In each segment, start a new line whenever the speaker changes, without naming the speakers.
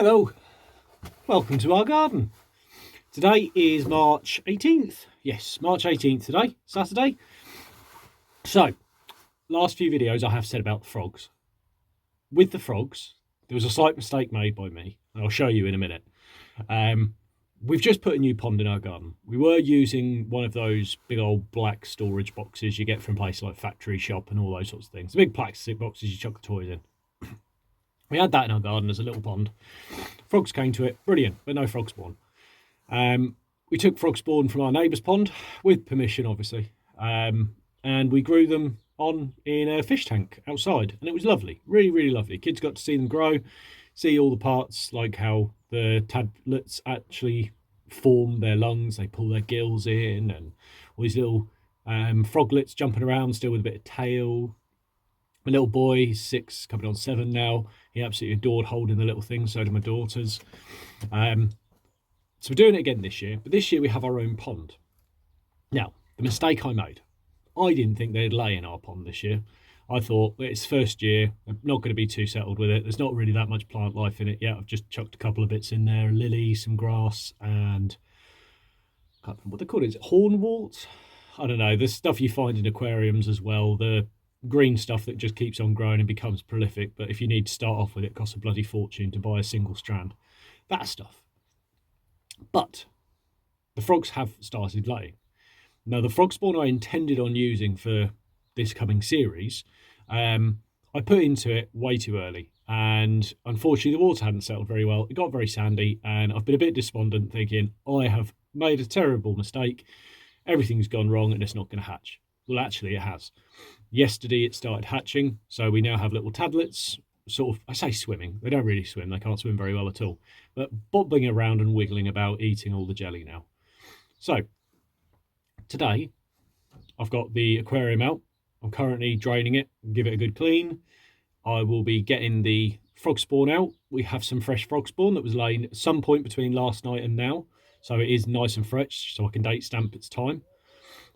Hello, welcome to our garden. Today is March 18th. Yes, March 18th today, Saturday. So, last few videos I have said about the frogs. With the frogs, there was a slight mistake made by me, and I'll show you in a minute. We've just put a new pond in our garden. We were using one of those big old black storage boxes you get from places like Factory Shop and all those sorts of things. The big plastic boxes you chuck the toys in. We had that in our garden as a little pond. Frogs came to it, brilliant, but no frog spawn. We took frog spawn from our neighbour's pond, with permission obviously, and we grew them on in a fish tank outside, and it was lovely, really, really lovely. Kids got to see them grow, see all the parts, like how the tadpoles actually form their lungs, they pull their gills in, and all these little froglets jumping around still with a bit of tail. My little boy, he's 6, coming on 7 now. He absolutely adored holding the little thing, so did my daughters. So we're doing it again this year, but this year we have our own pond. Now, the mistake I made, I didn't think they'd lay in our pond this year. I thought it's first year, I'm not going to be too settled with it. There's not really that much plant life in it yet. I've just chucked a couple of bits in there, a lily, some grass, and I can't remember what they call it. Is it hornwort? I don't know. There's stuff you find in aquariums as well. The green stuff that just keeps on growing and becomes prolific, but if you need to start off with it costs a bloody fortune to buy a single strand. That stuff. But the frogs have started laying. Now, the frog spawn I intended on using for this coming series, I put into it way too early, and unfortunately the water hadn't settled very well. It got very sandy, and I've been a bit despondent, thinking I have made a terrible mistake. Everything's gone wrong and it's not going to hatch. Well, actually it has. Yesterday it started hatching, so we now have little tadlets, sort of, I say swimming, they don't really swim, they can't swim very well at all, but bobbing around and wiggling about, eating all the jelly now. So today I've got the aquarium out. I'm currently draining it, give it a good clean. I will be getting the frog spawn out. We have some fresh frog spawn that was laid at some point between last night and now, so it is nice and fresh, so I can date stamp its time.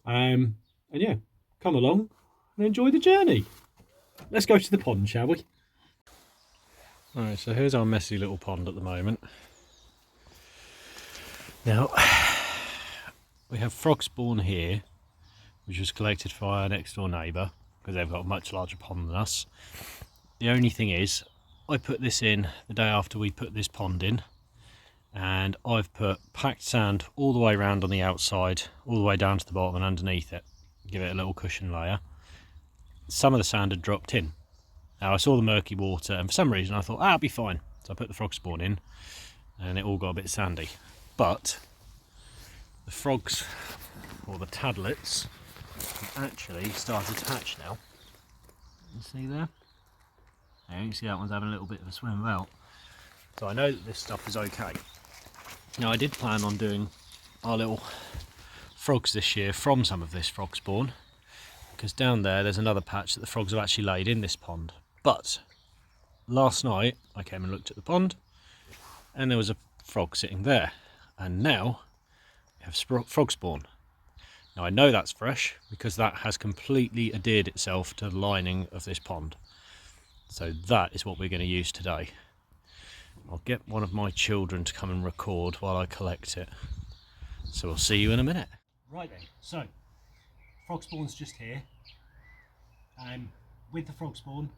And yeah, come along and enjoy the journey. Let's go to the pond, shall we? Alright, so here's our messy little pond at the moment. Now, we have frog spawn here, which was collected from our next door neighbour, because they've got a much larger pond than us. The only thing is, I put this in the day after we put this pond in, and I've put packed sand all the way around on the outside, all the way down to the bottom and underneath it, give it a little cushion layer. Some of the sand had dropped in. Now I saw the murky water, and for some reason I thought, it'll be fine. So I put the frog spawn in, and it all got a bit sandy. But the frogs, or the tadlets, have actually started to hatch now. You see there? Yeah, you can see that one's having a little bit of a swim about. So I know that this stuff is okay. Now I did plan on doing our little frogs this year from some of this frog spawn, because down there's another patch that the frogs have actually laid in this pond. But last night I came and looked at the pond, and there was a frog sitting there, and now we have frog spawn. Now I know that's fresh because that has completely adhered itself to the lining of this pond. So that is what we're going to use today. I'll get one of my children to come and record while I collect it. So we'll see you in a minute. Right then, so frog spawn's just here. With the frog spawn,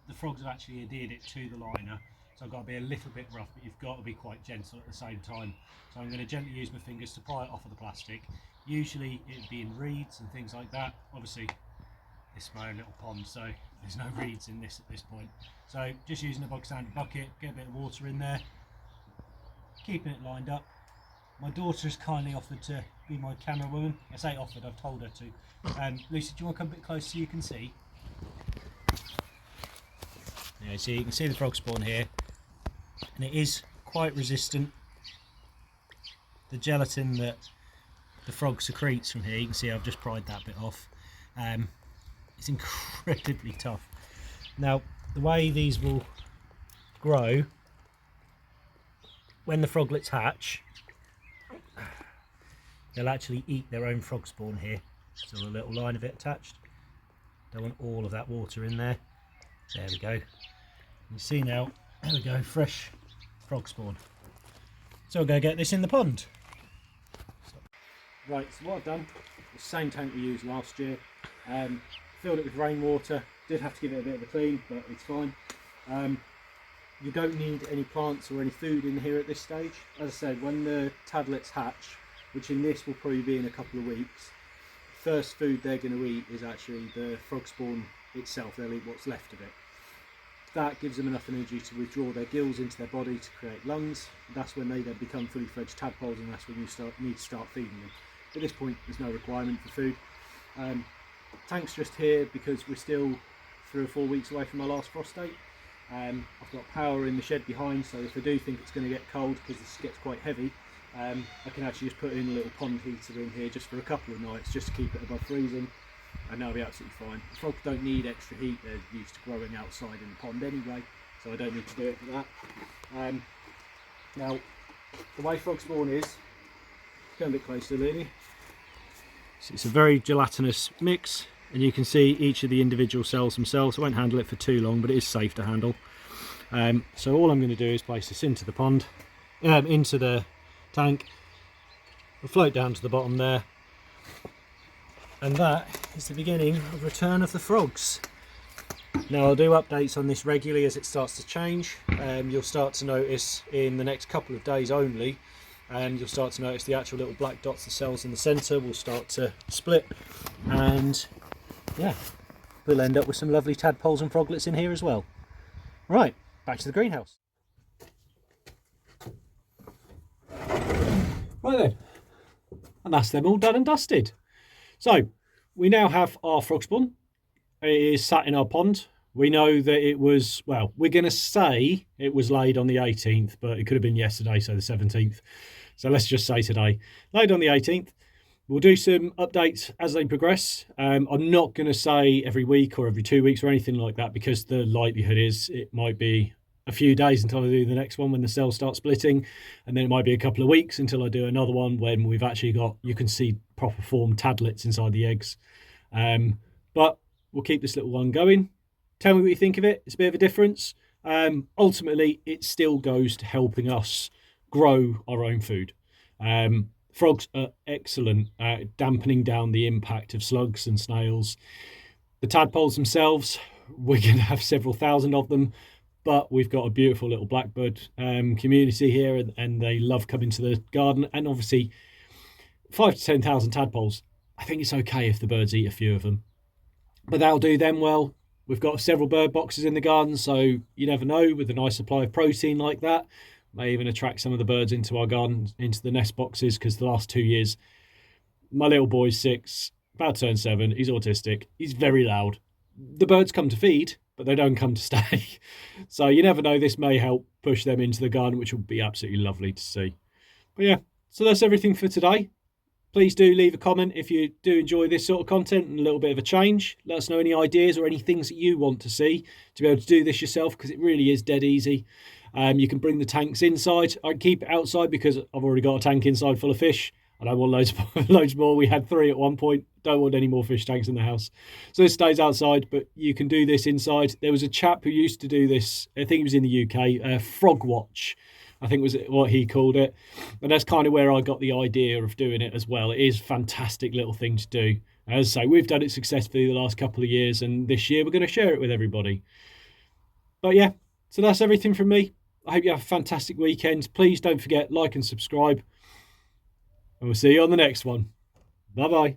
the frogs have actually adhered it to the liner, so I've got to be a little bit rough, but you've got to be quite gentle at the same time. So I'm going to gently use my fingers to pry it off of the plastic. Usually it'd be in reeds and things like that. Obviously this is my own little pond, so there's no reeds in this at this point. So just using a bog standard bucket, get a bit of water in there, keeping it lined up. My daughter has kindly offered to be my camera woman. I say offered, I've told her to. Lucy, do you want to come a bit closer so you can see? Yeah, so you can see the frog spawn here, and it is quite resistant. The gelatin that the frog secretes from here, you can see I've just pried that bit off. It's incredibly tough. Now, the way these will grow, when the froglets hatch, they'll actually eat their own frog spawn here. Still a little line of it attached. Don't want all of that water in there. There we go. You see now, there we go, fresh frog spawn. So I'll go get this in the pond. Right, so what I've done, the same tank we used last year, filled it with rainwater, did have to give it a bit of a clean, but it's fine. You don't need any plants or any food in here at this stage. As I said, when the tadlets hatch, which in this will probably be in a couple of weeks, first food they're going to eat is actually the frog spawn itself. They'll eat what's left of it. That gives them enough energy to withdraw their gills into their body to create lungs. That's when they then become fully fledged tadpoles, and that's when you need to start feeding them. At this point there's no requirement for food. Tank's just here because we're still 3 or 4 weeks away from our last frost date. I've got power in the shed behind, so if I do think it's going to get cold, because this gets quite heavy, I can actually just put in a little pond heater in here just for a couple of nights, just to keep it above freezing, and that'll be absolutely fine. The frogs don't need extra heat, they're used to growing outside in the pond anyway, so I don't need to do it for that. Now, the way frog spawn is, go a bit closer, Lily. So it's a very gelatinous mix, and you can see each of the individual cells themselves. I won't handle it for too long, but it is safe to handle. So all I'm going to do is place this into the pond, into the tank. We'll float down to the bottom there, and that is the beginning of return of the frogs. Now I'll do updates on this regularly as it starts to change. You'll start to notice in the next couple of days only, you'll start to notice the actual little black dots, the cells in the centre will start to split, and yeah, we'll end up with some lovely tadpoles and froglets in here as well. Right, back to the greenhouse. Right then, and that's them all done and dusted. So we now have our frog spawn. It is sat in our pond. We know that it was, well, we're going to say it was laid on the 18th, but it could have been yesterday, so the 17th. So let's just say today. Laid on the 18th. We'll do some updates as they progress. I'm not going to say every week or every 2 weeks or anything like that, because the likelihood is it might be a few days until I do the next one when the cells start splitting, and then it might be a couple of weeks until I do another one when we've actually got, you can see proper formed tadlets inside the eggs. But we'll keep this little one going. Tell me what you think of it. It's a bit of a difference. Ultimately, it still goes to helping us grow our own food. Frogs are excellent at dampening down the impact of slugs and snails. The tadpoles themselves, we're going to have several thousand of them, but we've got a beautiful little blackbird community here, and they love coming to the garden. And obviously, 5,000 to 10,000 tadpoles, I think it's okay if the birds eat a few of them, but that'll do them well. We've got several bird boxes in the garden, so you never know, with a nice supply of protein like that, may even attract some of the birds into our garden, into the nest boxes, because the last 2 years, my little boy's 6, about to turn 7, he's autistic, he's very loud. The birds come to feed, but they don't come to stay. So you never know, this may help push them into the garden, which will be absolutely lovely to see. But yeah, so that's everything for today. Please do leave a comment if you do enjoy this sort of content and a little bit of a change. Let us know any ideas or any things that you want to see to be able to do this yourself, because it really is dead easy. You can bring the tanks inside. I keep it outside because I've already got a tank inside full of fish. I don't want loads more. We had 3 at one point. Don't want any more fish tanks in the house. So this stays outside, but you can do this inside. There was a chap who used to do this, I think he was in the UK, Frog Watch, I think was what he called it. And that's kind of where I got the idea of doing it as well. It is a fantastic little thing to do. As I say, we've done it successfully the last couple of years, and this year we're going to share it with everybody. But yeah, so that's everything from me. I hope you have a fantastic weekend. Please don't forget, like and subscribe. And we'll see you on the next one. Bye-bye.